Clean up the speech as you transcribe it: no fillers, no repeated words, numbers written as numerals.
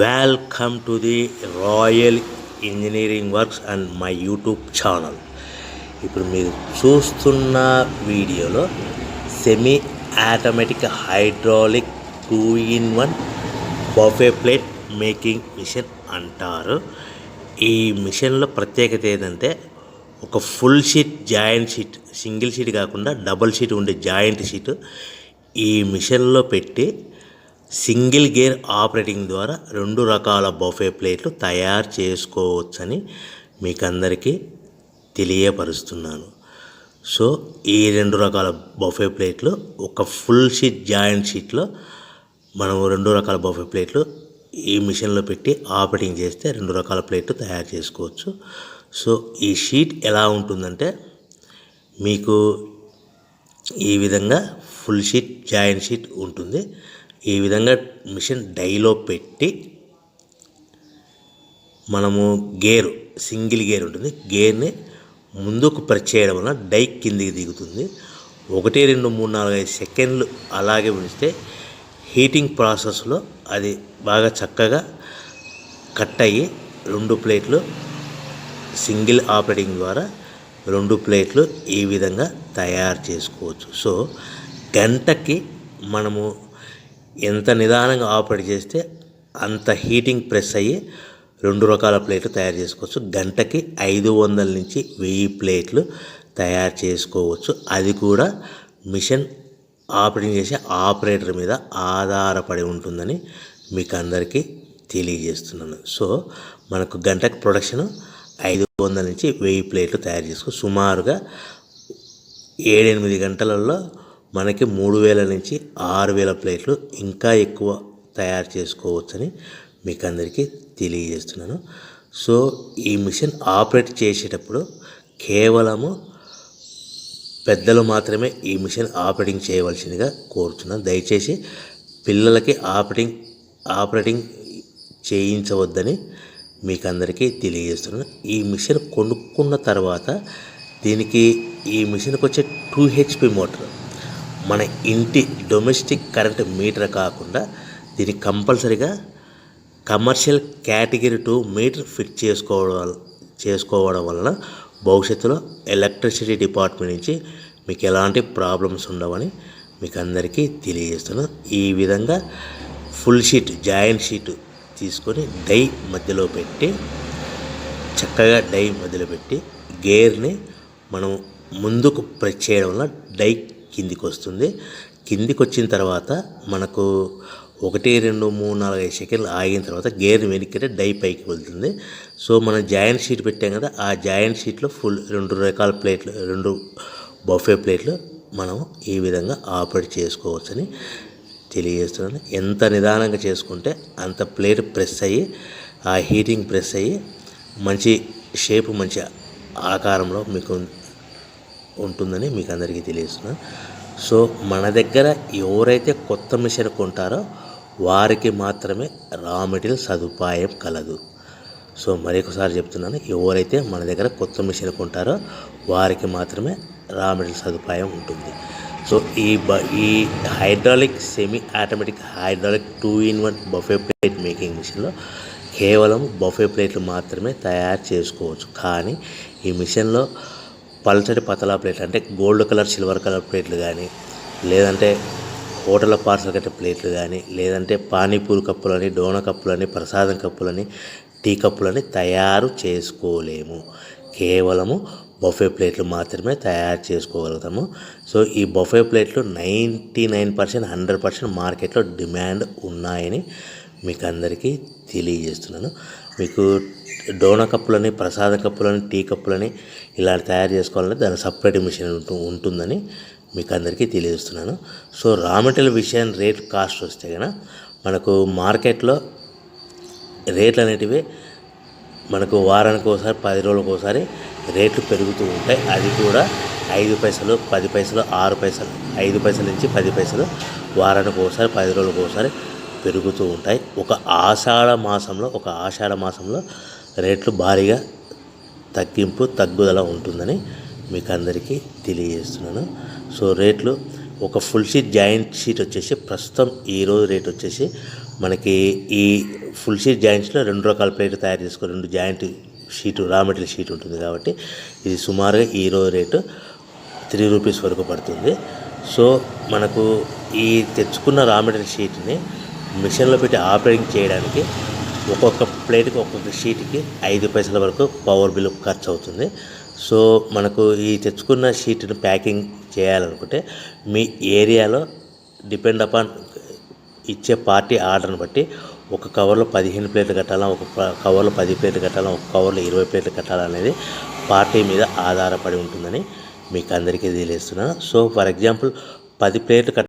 Welcome to the Royal Engineering Works and my YouTube channel. ఇప్పుడు మీరు చూస్తున్న వీడియోలో semi automatic hydraulic 2-in-1 buffet plate making machine అంటారు. ఈ మిషన్లో ప్రత్యేకత ఏంటంటే ఒక full sheet joint sheet, single sheet కాకుండా డబుల్ షీట్ ఉండే జాయింట్ షీట్ ఈ మిషన్లో పెట్టి సింగిల్ గేర్ ఆపరేటింగ్ ద్వారా 2 రకాల బఫే ప్లేట్లు తయారు చేసుకోవచ్చని మీకు అందరికీ తెలియపరుస్తున్నాను. సో ఈ 2 రకాల బఫే ప్లేట్లు ఒక ఫుల్ షీట్ జాయింట్ షీట్లో మనం 2 రకాల బఫే ప్లేట్లు ఈ మిషన్లో పెట్టి ఆపరేటింగ్ చేస్తే 2 రకాల ప్లేట్లు తయారు చేసుకోవచ్చు. సో ఈ షీట్ ఎలా ఉంటుందంటే మీకు ఈ విధంగా ఫుల్ షీట్ జాయింట్ షీట్ ఉంటుంది. ఈ విధంగా మిషన్ డైలో పెట్టి మనము సింగిల్ గేర్ ఉంటుంది. గేర్ని ముందుకు ప్రెస్ చేయడం వలన డై కిందికి దిగుతుంది. 1, 2, 3, 4, 5 సెకండ్లు అలాగే ఉంచితే హీటింగ్ ప్రాసెస్లో అది బాగా చక్కగా కట్ అయ్యి 2 ప్లేట్లు సింగిల్ ఆపరేటింగ్ ద్వారా 2 ప్లేట్లు ఈ విధంగా తయారు చేసుకోవచ్చు. సో గంటకి మనము ఎంత నిదానంగా ఆపరేట్ చేస్తే అంత హీటింగ్ ప్రెస్ అయ్యి 2 రకాల ప్లేట్లు తయారు చేసుకోవచ్చు. గంటకి 500 నుంచి 1000 ప్లేట్లు తయారు చేసుకోవచ్చు. అది కూడా మిషన్ ఆపరేటింగ్ చేసే ఆపరేటర్ మీద ఆధారపడి ఉంటుందని మీకు అందరికీ తెలియజేస్తున్నాను. సో మనకు గంటకి ప్రొడక్షన్ 500 నుంచి 1000 ప్లేట్లు తయారు చేసుకో సుమారుగా 7-8 గంటలలో మనకి 3000 నుంచి 6000 ప్లేట్లు ఇంకా ఎక్కువ తయారు చేసుకోవచ్చని మీకు అందరికీ తెలియజేస్తున్నాను. సో ఈ మిషన్ ఆపరేట్ చేసేటప్పుడు కేవలము పెద్దలు మాత్రమే ఈ మిషన్ ఆపరేటింగ్ చేయవలసిందిగా కోరుతున్నాను. దయచేసి పిల్లలకి ఆపరేటింగ్ చేయించవద్దని మీకు అందరికీ తెలియజేస్తున్నాను. ఈ మిషన్ కొనుక్కున్న తర్వాత ఈ మిషన్కి వచ్చే 2 HP మోటార్ మన ఇంటి డొమెస్టిక్ కరెంట్ మీటర్ కాకుండా దీనికి కంపల్సరీగా కమర్షియల్ కేటగిరీ 2 మీటర్ ఫిట్ చేసుకోవడం వలన భవిష్యత్తులో ఎలక్ట్రిసిటీ డిపార్ట్మెంట్ నుంచి మీకు ఎలాంటి ప్రాబ్లమ్స్ ఉండవని మీకు అందరికీ తెలియజేస్తున్నాను. ఈ విధంగా ఫుల్ షీట్ జాయింట్ షీట్ తీసుకొని చక్కగా డై మధ్యలో పెట్టి గేర్ని మనం ముందుకు ప్రెస్ చేయడం వల్ల డై కిందికి వస్తుంది. కిందికి వచ్చిన తర్వాత మనకు 1, 2, 3, 4, 5 సెకండ్లు ఆగిన తర్వాత గేర్ని వెనక్కి డై పైకి వెళ్తుంది. సో మనం జాయింట్ షీట్ పెట్టాం కదా, ఆ జాయింట్ షీట్లో 2 రకాల ప్లేట్లు 2 బఫే ప్లేట్లు మనం ఈ విధంగా ఆపరేట్ చేసుకోవచ్చని తెలియజేస్తున్నాను. ఎంత నిదానంగా చేసుకుంటే అంత ప్లేట్ ప్రెస్ అయ్యి ఆ హీటింగ్ ప్రెస్ అయ్యి మంచి షేపు మంచి ఆకారంలో మీకు ఉంటుందని మీకు అందరికీ తెలియజేస్తున్నాను. సో మన దగ్గర ఎవరైతే కొత్త మిషన్ కొంటారో వారికి మాత్రమే రా మెటీరియల్ సదుపాయం కలదు. సో మరొకసారి చెప్తున్నాను, ఎవరైతే మన దగ్గర కొత్త మిషన్ కొంటారో వారికి మాత్రమే రా మెటీరియల్ సదుపాయం ఉంటుంది. సో ఈ hydraulic semi automatic hydraulic 2-in-1 buffet plate making మిషన్లో కేవలం బఫే ప్లేట్లు మాత్రమే తయారు చేసుకోవచ్చు. కానీ ఈ మిషన్లో పల్చటి పతలా ప్లేట్లు అంటే గోల్డ్ కలర్ సిల్వర్ కలర్ ప్లేట్లు కానీ, లేదంటే హోటల్ పార్సల్ కట్టే ప్లేట్లు కానీ, లేదంటే పానీపూరి కప్పులని, డోనా కప్పులని, ప్రసాదం కప్పులని, టీ కప్పులని తయారు చేసుకోలేము. కేవలము బఫే ప్లేట్లు మాత్రమే తయారు చేసుకోగలుగుతాము. సో ఈ బఫే ప్లేట్లు 99%, 100% మార్కెట్లో డిమాండ్ ఉన్నాయని మీకు అందరికీ తెలియజేస్తున్నాను. మీకు డోనా కప్పులని, ప్రసాద కప్పులని, టీ కప్పులని ఇలా తయారు చేసుకోవాలంటే దాని సపరేట్ మిషన్ ఉంటుందని మీకు అందరికీ తెలియజేస్తున్నాను. సో రా మెటీరియల్ విషయం కాస్ట్ వస్తే కనుక మనకు మార్కెట్లో రేట్లు అనేటివి మనకు వారానికి ఒకసారి 10 రోజులకు ఒకసారి రేట్లు పెరుగుతూ ఉంటాయి. అది కూడా 5 పైసలు, 10 పైసలు, 6 పైసలు, 5 పైసల నుంచి 10 పైసలు వారానికి ఒకసారి 10 రోజులకు ఒకసారి పెరుగుతూ ఉంటాయి. ఒక ఆషాఢ మాసంలో రేట్లు భారీగా తగ్గుదల ఉంటుందని మీకు అందరికీ తెలియజేస్తున్నాను. సో రేట్లు ఒక ఫుల్ షీట్ జాయింట్ షీట్ వచ్చేసి ప్రస్తుతం ఈరోజు రేట్ వచ్చేసి మనకి ఈ ఫుల్ షీట్ జాయింట్స్లో 2 రకాల ప్లేట్లు తయారు చేసుకొని 2 joint sheet raw material sheet ఉంటుంది కాబట్టి ఇది సుమారుగా ఈరోజు రేటు 3 రూపీస్ వరకు పడుతుంది. సో మనకు ఈ తెచ్చుకున్న రా మెటీరియల్ షీట్ని మిషన్లో పెట్టి ఆపరేటింగ్ చేయడానికి ఒక్కొక్క ప్లేట్కి ఒక్కొక్క షీట్కి 5 పైసల వరకు పవర్ బిల్ ఖర్చు అవుతుంది. సో మనకు ఈ తెచ్చుకున్న షీట్ని ప్యాకింగ్ చేయాలనుకుంటే మీ ఏరియాలో డిపెండ్ అపాన్ ఇచ్చే పార్టీ ఆర్డర్ని బట్టి ఒక కవర్లో 15 ప్లేట్లు కట్టాలా, ఒక కవర్లో 10 ప్లేట్లు కట్టాలా, ఒక కవర్లో 20 ప్లేట్లు కట్టాలనేది పార్టీ మీద ఆధారపడి ఉంటుందని మీకు అందరికీ తెలియజేస్తున్నాను. సో ఫర్ ఎగ్జాంపుల్ 10 ప్లేట్లు